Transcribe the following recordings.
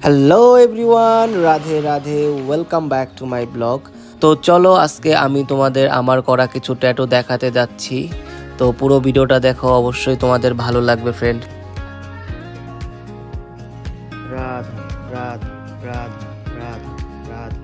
Hello everyone, Radhe Radhe, welcome back to my blog. তো চলো আজকে আমি তোমাদের আমার করা কিছু ট্যাটু দেখাতে যাচ্ছি। তো পুরো ভিডিওটা দেখো, অবশ্যই তোমাদের ভালো লাগবে ফ্রেন্ড। রাধা রাধা রাধা রাধা রাধা।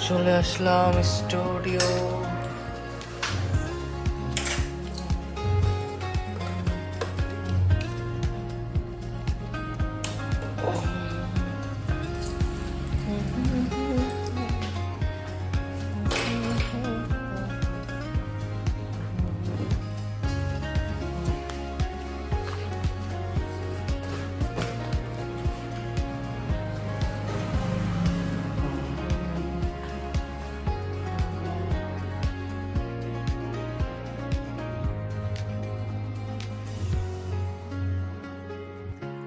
চলে আসলাম স্টুডিও।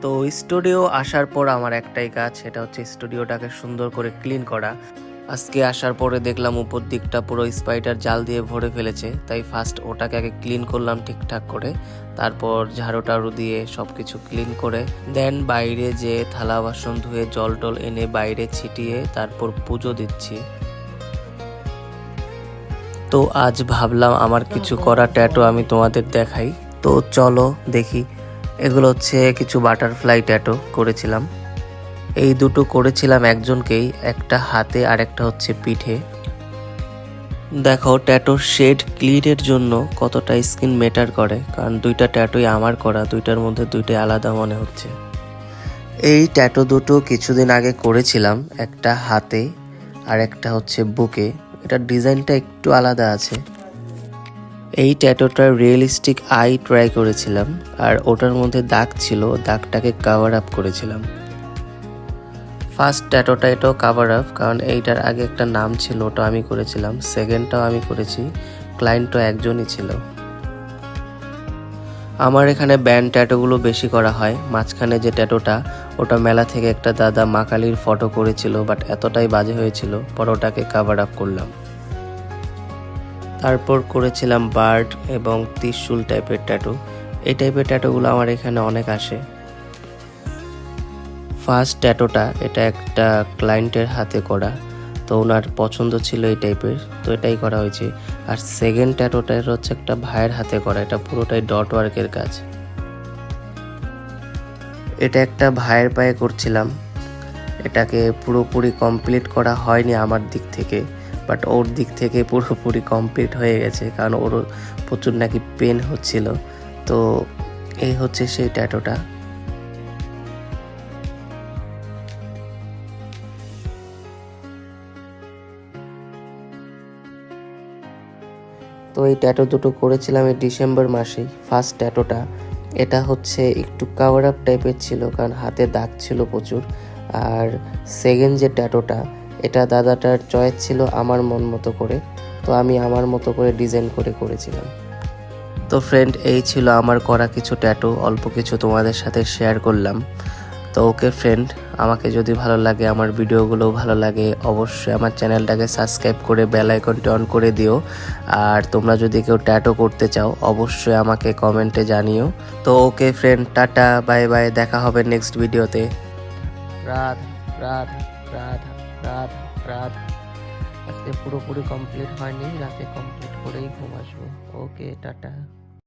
তো স্টুডিও আসার পর আমার একটাই কাজ, সেটা হচ্ছে স্টুডিওটাকে সুন্দর করে ক্লিন করা। আজকে আসার পরে দেখলাম উপর দিকটা পুরো স্পাইডার জাল দিয়ে ভরে ফেলেছে, তাই ফার্স্ট ওটাকে আগে ক্লিন করলাম ঠিকঠাক করে। তারপর ঝাড়ু টাড়ু দিয়ে সব কিছু ক্লিন করে দেন বাইরে যে থালা বাসন ধুয়ে জল টল এনে বাইরে ছিটিয়ে তারপর পুজো দিচ্ছি। তো আজ ভাবলাম আমার কিছু করা ট্যাটু আমি তোমাদের দেখাই। তো চলো দেখি। এগুলো হচ্ছে কিছু বাটারফ্লাই ট্যাটু করেছিলাম। এই দুটো করেছিলাম একজনকেই, একটা হাতে আর একটা হচ্ছে পিঠে। দেখো ট্যাটুর শেড ক্লিনের জন্য কতটা স্কিন ম্যাটার করে, কারণ দুইটা ট্যাটুই আমার করা, দুইটার মধ্যে দুইটাই আলাদা মনে হচ্ছে। এই ট্যাটু দুটো কিছুদিন আগে করেছিলাম, একটা হাতে আর একটা হচ্ছে বুকে। এটার ডিজাইনটা একটু আলাদা আছে। এই ট্যাটুটার রিয়েলিস্টিক আই ট্রাই করেছিলাম, আর ওটার মধ্যে দাগ ছিল, দাগটাকে কভার আপ করেছিলাম। ফার্স্ট ট্যাটুটা এটাও কভার আপ, কারণ এইটার আগে একটা নাম ছিল, ওটা আমি করেছিলাম। সেকেন্ডটাও আমি করেছি, ক্লায়েন্টও একজনই ছিল। আমার এখানে ব্যান্ড ট্যাটুগুলো বেশি করা হয়। মাঝখানে যে ট্যাটুটা, ওটা মেলা থেকে একটা দাদা মা কালীর ফটো করেছিল, বাট এতটাই বাজে হয়েছিল, পর ওটাকে কভার আপ করলাম। তারপর করেছিলাম বার্ড এবং ত্রিশূল টাইপের ট্যাটু। এই টাইপের ট্যাটুগুলো আমার এখানে অনেক আসে। ফার্স্ট ট্যাটুটা এটা একটা ক্লায়েন্টের হাতে করা, তো ওনার পছন্দ ছিল এই টাইপের, তো এটাই করা হয়েছে। আর সেকেন্ড ট্যাটুটা হচ্ছে একটা ভাইয়ের হাতে করা, এটা পুরোটাই ডট ওয়ার্কের কাজ। এটা একটা ভাইয়ের পায়ে করছিলাম। এটাকে পুরোপুরি কমপ্লিট করা হয়নি আমার দিক থেকে, বাট ওর দিক থেকে পুরোপুরি কমপ্লিট হয়ে গেছে, কারণ ওর প্রচুর নাকি পেন হচ্ছিল। তো এই হচ্ছে সেই ট্যাটুটা। তো এই ট্যাটু দুটো করেছিলাম এই ডিসেম্বর মাসেই। ফার্স্ট ট্যাটুটা এটা হচ্ছে একটু কাভার আপ টাইপের ছিল, কারণ হাতে দাগ ছিল প্রচুর। আর সেকেন্ড যে ট্যাটুটা, এটা দাদাটার চয়েস ছিল আমার মন মতো করে, তো আমি আমার মতো করে ডিজাইন করে করেছিলাম। তো ফ্রেন্ড, এই ছিল আমার করা কিছু ট্যাটু, অল্প কিছু তোমাদের সাথে শেয়ার করলাম। তো ওকে ফ্রেন্ড, আমাকে যদি ভালো লাগে, আমার ভিডিওগুলো ভালো লাগে, অবশ্যই আমার চ্যানেলটাকে সাবস্ক্রাইব করে বেল আইকনটি অন করে দিও। আর তোমরা যদি কেউ ট্যাটু করতে চাও, অবশ্যই আমাকে কমেন্টে জানিও। তো ওকে ফ্রেন্ড, টাটা, বাই বাই, দেখা হবে নেক্সট ভিডিওতে। রাধা রাধা রাধা রাধা রাধা। আজকে পুরোপুরি কমপ্লিট হয়নি, রাতে কমপ্লিট করেই ঘুম আসবো। ওকে টাটা।